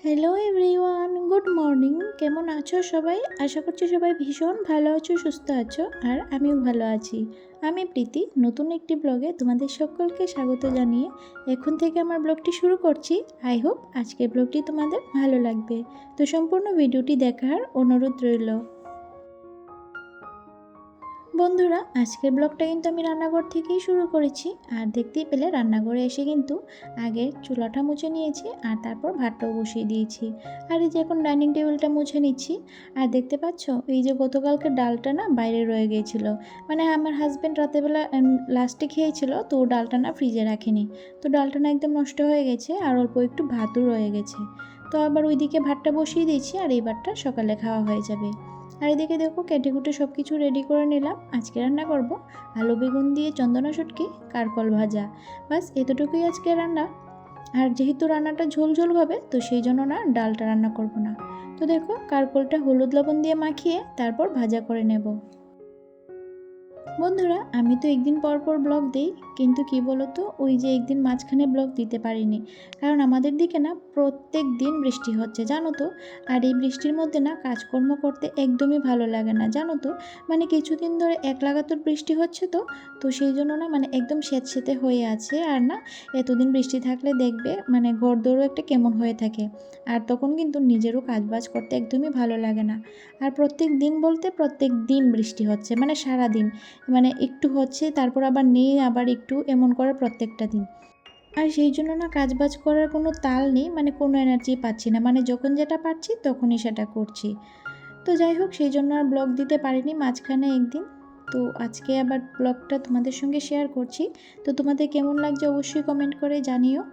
Hello everyone, good morning. কেমন আছো সবাই? আশা করছি সবাই ভীষণ ভালো আছো, সুস্থ আছো, আর আমিও ভালো আছি। আমি প্রীতি, নতুন একটি ব্লগে তোমাদের সকলকে স্বাগত জানিয়ে এখন থেকে আমার ব্লগটি শুরু করছি। আই হোপ আজকের ব্লগটি তোমাদের ভালো লাগবে, তো সম্পূর্ণ ভিডিওটি দেখার অনুরোধ রইল। বন্ধুরা, আজকের ব্লগটা কিন্তু আমি রান্নাঘর থেকেই শুরু করেছি। আর দেখতেই পেলে রান্নাঘরে এসে কিন্তু আগে চুলাটা মুছে নিয়েছি আর তারপর ভাতটাও বসিয়ে দিয়েছি। আর এই যে এখন ডাইনিং টেবিলটা মুছে নিচ্ছি। আর দেখতে পাচ্ছ এই যে গতকালকে ডালটা না বাইরে রয়ে গিয়েছিল, মানে আমার হাজব্যান্ড রাতেরবেলা লাস্টে খেয়েছিল, তো ডালটা না ফ্রিজে রাখেনি। তো ডালটা না একদম নষ্ট হয়ে গেছে আর অল্প একটু ভাতও রয়ে গেছে। তো আবার ওইদিকে ভাতটা বসিয়ে দিয়েছি আর এই ভাতটা সকালে খাওয়া হয়ে যাবে। আর এদিকে দেখো কেটে কুটে সব কিছু রেডি করে নিলাম। আজকে রান্না করব আলু বেগুন দিয়ে চন্দনা শুটকি কারকল ভাজা। বাস এতটুকুই আজকে রান্না। আর যেহেতু রান্নাটা ঝোল ঝোল হবে, তো সেই জন্য না ডালটা রান্না করব না। তো দেখো কারকলটা হলুদ লবণ দিয়ে মাখিয়ে তারপর ভাজা করে নেব। বন্ধুরা, আমি তো একদিন পর পর ব্লগ দিই, কিন্তু কি বলতো, ওই যে একদিন মাঝখানে ব্লগ দিতে পারিনি, কারণ আমাদের দিকে না প্রত্যেক দিন বৃষ্টি হচ্ছে, জানো তো। আর এই বৃষ্টির মধ্যে না কাজকর্ম করতে একদমই ভালো লাগে না, জানো তো। মানে কিছুদিন ধরে এক লাগাতার বৃষ্টি হচ্ছে, তো তো সেই জন্য না মানে একদম স্যাঁতস্যাঁতে হয়ে আছে। আর না এতদিন বৃষ্টি থাকলে দেখবে মানে ঘরদোরও একটা কেমন হয়ে থাকে, আর তখন কিন্তু নিজেরও কাজবাজ করতে একদমই ভালো লাগে না। আর প্রত্যেক দিন বলতে প্রত্যেক দিন বৃষ্টি হচ্ছে, মানে সারা দিন, মানে একটু হচ্ছে তারপর আবার নেই, আবার একটু, এমন করে প্রত্যেকটা দিন। আর সেই জন্য না কাজবাজ করার কোনো তাল নেই, মানে কোনো এনার্জি পাচ্ছি না, মানে যখন যেটা পাচ্ছি তখনই সেটা করছি। তো যাই হোক, সেই জন্য আর ব্লগ দিতে পারিনি মাঝখানে একদিন। তো আজকে আবার ব্লগটা তোমাদের সঙ্গে শেয়ার করছি। তো তোমাদের কেমন লাগছে অবশ্যই কমেন্ট করে জানিও।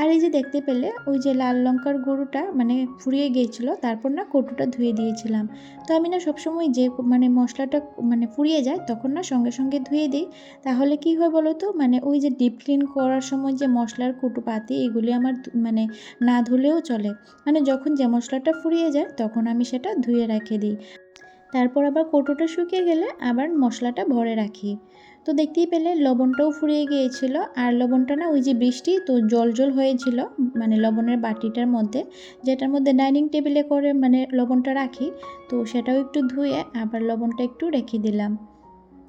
আর এই যে দেখতে পেলে ওই যে লাল লঙ্কার গুঁড়োটা মানে ফুরিয়ে গিয়েছিলো, তারপর না কৌটোটা ধুয়ে দিয়েছিলাম। তো আমি না সবসময় যে মানে মশলাটা মানে ফুরিয়ে যায় তখন না সঙ্গে সঙ্গে ধুয়ে দিই। তাহলে কি হয় বলো তো, মানে ওই যে ডিপ ক্লিন করার সময় যে মশলার কৌটোপাতি এগুলি আমার মানে না ধুলেও চলে। মানে যখন যে মশলাটা ফুরিয়ে যায় তখন আমি সেটা ধুয়ে রেখে দিই। তারপর আবার কৌটোটা শুকিয়ে গেলে আবার মশলাটা ভরে রাখি। তো দেখতেই পেলে লবণটাও ফুরিয়ে গিয়েছিল, আর লবণটা না ওই যে বৃষ্টি তো জল জল হয়েছিল, মানে লবণের বাটিটার মধ্যে, যেটার মধ্যে ডাইনিং টেবিলে করে মানে লবণটা রাখি। তো সেটাও একটু ধুয়ে আবার লবণটা একটু রেখে দিলাম।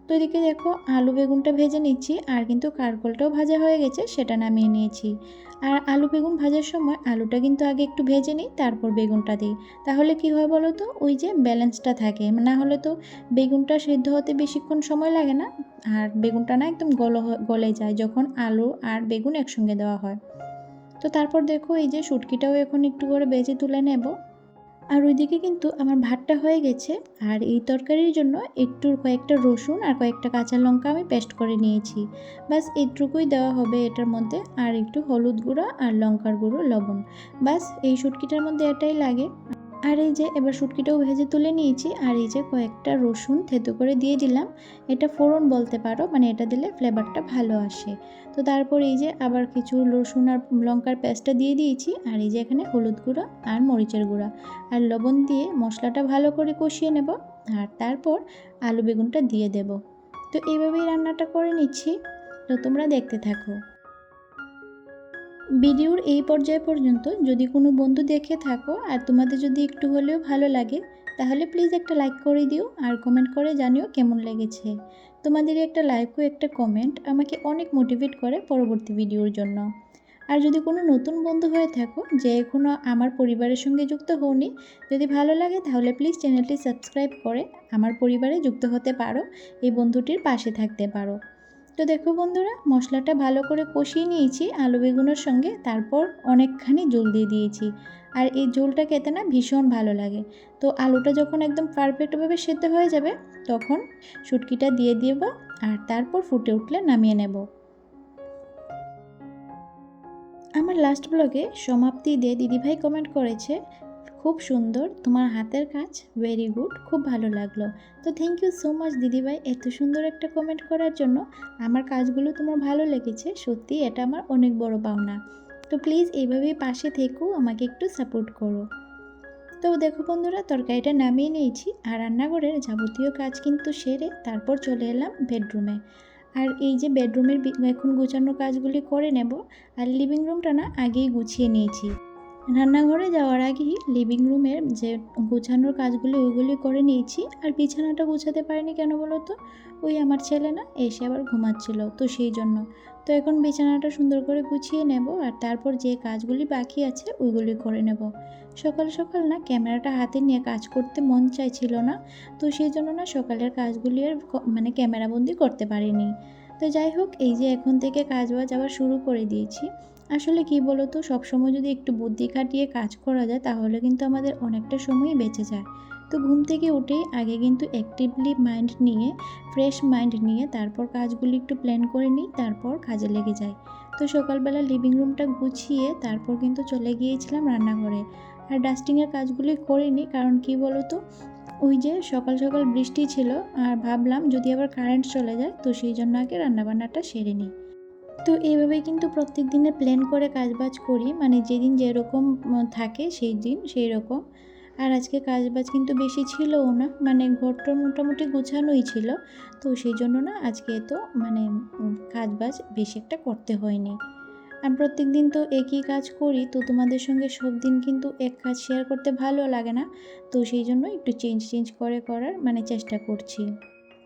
তো এদিকে দেখো আলু বেগুনটা ভেজে নিচ্ছি, আর কিন্তু কারকলটাও ভাজা হয়ে গেছে, সেটা নামিয়ে নিয়েছি। আর আলু বেগুন ভাজার সময় আলুটা কিন্তু আগে একটু ভেজে নিই, তারপর বেগুনটা দিই। তাহলে কি হয় বলো তো, ওই যে ব্যালেন্সটা থাকে, না হলে তো বেগুনটা সেদ্ধ হতে বেশিক্ষণ সময় লাগে না, আর বেগুনটা না একদম গলে যায় যখন আলু আর বেগুন একসঙ্গে দেওয়া হয়। তো তারপর দেখো এই যে শুটকিটাও এখন একটু করে ভেজে তুলে নেব। আর ওইদিকে কিন্তু আমার ভাতটা হয়ে গেছে। আর এই তরকারির জন্য একটু কয়েকটা রসুন আর কয়েকটা কাঁচা লঙ্কা আমি পেস্ট করে নিয়েছি। বাস এইটুকুই দেওয়া হবে এটার মধ্যে, আর একটু হলুদ গুঁড়ো আর লঙ্কার গুঁড়ো, লবণ। বাস এই শুটকিটার মধ্যে এটাই লাগে। আর এই যে এবার শুটকিটাও ভেজে তুলে নিয়েছি, আর এই যে কয়েকটা রসুন থেতো করে দিয়ে দিলাম। এটা ফোড়ন বলতে পারো, মানে এটা দিলে ফ্লেভারটা ভালো আসে। তো তারপর এই যে আবার কিছু রসুন আর লঙ্কার পেস্টটা দিয়ে দিয়েছি, আর এই যে এখানে হলুদ গুঁড়া আর মরিচের গুঁড়া আর লবণ দিয়ে মশলাটা ভালো করে কষিয়ে নেব। আর তারপর আলু বেগুনটা দিয়ে দেব। তো এইভাবেই রান্নাটা করে নিচ্ছি। তো তোমরা দেখতে থাকো। ভিডিওর এই পর্যায় পর্যন্ত যদি কোনো বন্ধু দেখে থাকো আর তোমাদের যদি একটু হলেও ভালো লাগে, তাহলে প্লিজ একটা লাইক করে দিও আর কমেন্ট করে জানিও কেমন লেগেছে। তোমাদের একটা লাইক ও একটা কমেন্ট আমাকে অনেক মোটিভেট করে পরবর্তী ভিডিওর জন্য। আর যদি কোনো নতুন বন্ধু হয়ে থাকো যে এখনও আমার পরিবারের সঙ্গে যুক্ত হওনি, যদি ভালো লাগে তাহলে প্লিজ চ্যানেলটি সাবস্ক্রাইব করে আমার পরিবারে যুক্ত হতে পারো, এই বন্ধুটির পাশে থাকতে পারো। তো দেখো বন্ধুরা, মশলাটা ভালো করে কষিয়ে নিয়েছি আলু বেগুনের সঙ্গে, তারপর অনেকখানি জল দিয়ে দিয়েছি। আর এই ঝোলটা খেতে না ভীষণ ভালো লাগে। তো আলুটা যখন একদম পারফেক্টভাবে সেদ্ধ হয়ে যাবে, তখন শুটকিটা দিয়ে দেব, আর তারপর ফুটে উঠলে নামিয়ে নেব। আমার লাস্ট ব্লগে সমাপ্তি দিয়ে দিদিভাই কমেন্ট করেছে, খুব সুন্দর, তোমার হাতের কাজ ভেরি গুড, খুব ভালো লাগলো। তো থ্যাংক ইউ সো মাচ দিদিভাই এত সুন্দর একটা কমেন্ট করার জন্য। আমার কাজগুলো তোমার ভালো লেগেছে, সত্যি এটা আমার অনেক বড় পাওনা। তো প্লিজ এইভাবেই পাশে থেকো, আমাকে একটু সাপোর্ট করো। তো দেখো বন্ধুরা, তরকারিটা নামিয়ে নিয়েছি, আর রান্নাঘরের যাবতীয় কাজ কিন্তু সেরে তারপর চলে এলাম বেডরুমে। আর এই যে বেডরুমের এখন গুছানো কাজগুলি করে নেব। আর লিভিং রুমটা না আগেই গুছিয়ে নিয়েছি। রান্নাঘরে যাওয়ার আগেই লিভিং রুমের যে গোছানোর কাজগুলি ওইগুলি করে নিয়েছি। আর বিছানাটা গুছাতে পারিনি কেন বলো তো, ওই আমার ছেলে না এসে আবার ঘুমাচ্ছিল, তো সেই জন্য। তো এখন বিছানাটা সুন্দর করে গুছিয়ে নেব, আর তারপর যে কাজগুলি বাকি আছে ওইগুলি করে নেব। সকাল সকাল না ক্যামেরাটা হাতে নিয়ে কাজ করতে মন চাইছিল না, তো সেই জন্য না সকালের কাজগুলি আর মানে ক্যামেরাবন্দি করতে পারিনি। তো যাই হোক, এই যে এখন থেকে কাজ বাজ আবার শুরু করে দিয়েছি। আসলে কি বলো তো, সবসময় যদি একটু বুদ্ধি খাটিয়ে কাজ করা যায় তাহলে কিন্তু আমাদের অনেকটা সময়ই বেঁচে যায়। তো ঘুম থেকে উঠেই আগে কিন্তু অ্যাক্টিভলি মাইন্ড নিয়ে, ফ্রেশ মাইন্ড নিয়ে তারপর কাজগুলি একটু প্ল্যান করে নিই, তারপর কাজে লেগে যাই। তো সকালবেলা লিভিং রুমটা গুছিয়ে তারপর কিন্তু চলে গিয়েছিলাম রান্নাঘরে। আর ডাস্টিংয়ের কাজগুলি করিনি, কারণ কি বলো তো, ওই যে সকাল সকাল বৃষ্টি ছিল, আর ভাবলাম যদি আবার কারেন্ট চলে যায়, তো সেই জন্য আগে রান্নাবান্নাটা সেরে নিই। তো এইভাবেই কিন্তু প্রত্যেক দিনে প্ল্যান করে কাজবাজ করি, মানে যেদিন যেরকম থাকে সেই দিন সেই রকম। আর আজকে কাজবাজ কিন্তু বেশি ছিলও না, মানে ঘরটা মোটামুটি গোছানোই ছিল, তো সেই জন্য না আজকে তো মানে কাজবাজ বেশি একটা করতে হয়নি। আর প্রত্যেক দিন তো একই কাজ করি, তো তোমাদের সঙ্গে সব দিন কিন্তু এক কাজ শেয়ার করতে ভালো লাগে না, তো সেই জন্য একটু চেঞ্জ করে করার মানে চেষ্টা করছি।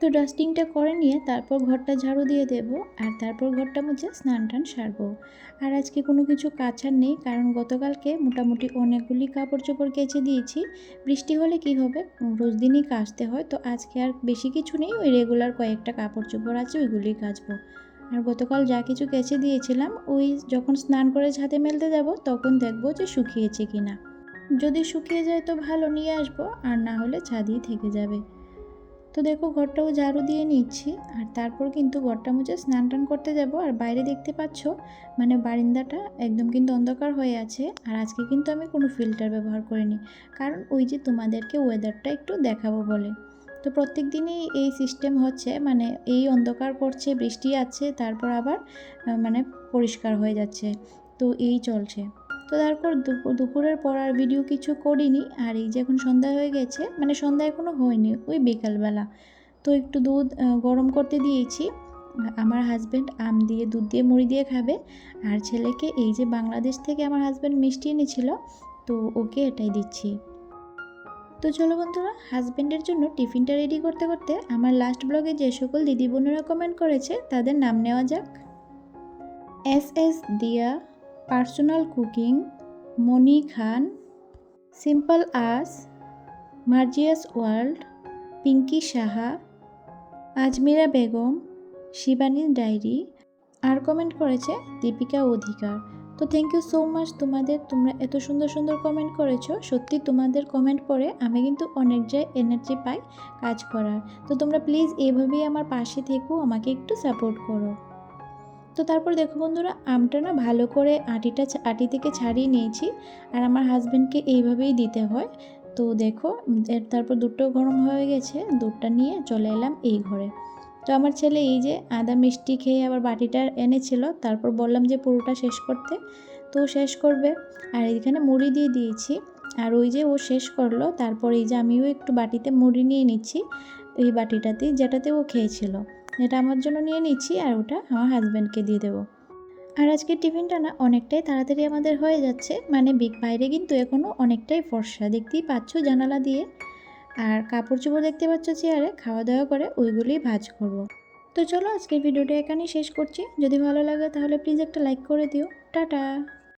তো ডাস্টিংটা করে নিয়ে তারপর ঘরটা ঝাড়ু দিয়ে দেব, আর তারপর ঘরটা মুছে স্নান টান সারবো। আর আজকে কোনো কিছু কাচার নেই, কারণ গতকালকে মোটামুটি অনেকগুলি কাপড় চোপড় কেচে দিয়েছি। বৃষ্টি হলে কি হবে, রোজ দিনই কাচতে হয়, তো আজকে আর বেশি কিছু নেই, ওই রেগুলার কয়েকটা কাপড় চোপড় আছে ওইগুলি কাচবো। আর গতকাল যা কিছু কেচে দিয়েছিলাম, ওই যখন স্নান করে ছাদে মেলতে যাব তখন দেখবো যে শুকিয়েছে কিনা। যদি শুকিয়ে যায় তো ভালো, নিয়ে আসবো, আর না হলে ছাদেই থেকে যাবে। তো দেখো ঘরটাও ঝাড়ু দিয়ে নিচ্ছি, আর তারপর কিন্তু ঘরটা মুছে স্নান টান করতে যাব। আর বাইরে দেখতে পাচ্ছ মানে বারান্দাটা একদম কিন্তু অন্ধকার হয়ে আছে, আর আজকে কিন্তু আমি কোনো ফিল্টার ব্যবহার করিনি, কারণ ওই যে তোমাদেরকে ওয়েদারটা একটু দেখাবো বলে। তো প্রত্যেক দিনই এই সিস্টেম হচ্ছে, মানে এই অন্ধকার করছে, বৃষ্টি আছে, তারপর আবার মানে পরিষ্কার হয়ে যাচ্ছে, তো এই চলছে। তো তারপর দুপুরের পর আর ভিডিও কিছু করিনি। আর এই যে এখন সন্ধ্যা হয়ে গেছে, মানে সন্ধ্যা এখনও হয়নি, ওই বিকালবেলা। তো একটু দুধ গরম করতে দিয়েছি। আমার হাজব্যান্ড আম দিয়ে দুধ দিয়ে মুড়ি দিয়ে খাবে, আর ছেলেকে এই যে বাংলাদেশ থেকে আমার হাজব্যান্ড মিষ্টি এনেছিল, তো ওকে এটাই দিচ্ছি। তো চলো বন্ধুরা, হাজব্যান্ডের জন্য টিফিনটা রেডি করতে করতে আমার লাস্ট ব্লগে যে সকল দিদি বোনেরা কমেন্ট করেছে তাদের নাম নেওয়া যাক। এস দিয়া, পার্সোনাল কুকিং, মনি খান, সিম্পল আস, মার্জিয়াস ওয়ার্ল্ড, পিঙ্কি সাহা, আজমিরা বেগম, শিবানী ডায়েরি, আর কমেন্ট করেছে দীপিকা অধিকার। তো থ্যাংক ইউ সো মাচ তোমাদের, তোমরা এত সুন্দর সুন্দর কমেন্ট করেছো। সত্যি তোমাদের কমেন্ট পড়ে আমি কিন্তু অনেক এনার্জি পাই কাজ করার। তো তোমরা প্লিজ এইভাবেই আমার পাশে থেকো, আমাকে একটু সাপোর্ট করো। তো তারপর দেখো বন্ধুরা, আমটা না ভালো করে আটি থেকে ছাড়িয়ে নিয়েছি, আর আমার হাজব্যান্ডকে এইভাবেই দিতে হয়। তো দেখো তারপর দুধটাও গরম হয়ে গেছে, দুধটা নিয়ে চলে এলাম এই ঘরে। তো আমার ছেলে এই যে আদা মিষ্টি খেয়ে আবার বাটিটা এনেছিল, তারপর বললাম যে পুরোটা শেষ করতে, তো শেষ করবে। আর এইখানে মুড়ি দিয়ে দিয়েছি, আর ওই যে ও শেষ করলো, তারপর এই যে আমিও একটু বাটিতে মুড়ি নিয়ে নিচ্ছি, এই বাটিটাতেই যেটাতে ও খেয়েছিল, এটা আমার জন্য নিয়ে নিচ্ছি, আর ওটা আমার হাজব্যান্ডকে দিয়ে দেবো। আর আজকের টিফিনটা না অনেকটাই তাড়াতাড়ি আমাদের হয়ে যাচ্ছে, মানে বাইরে কিন্তু এখনও অনেকটাই ফর্সা, দেখতেই পাচ্ছ জানালা দিয়ে। আর কাপড় চোপড় দেখতে পাচ্ছ চেয়ারে, খাওয়া দাওয়া করে ওইগুলোই ভাঁজ করব। তো চলো আজকের ভিডিওটা এখানেই শেষ করছি। যদি ভালো লাগে তাহলে প্লিজ একটা লাইক করে দিও। টাটা।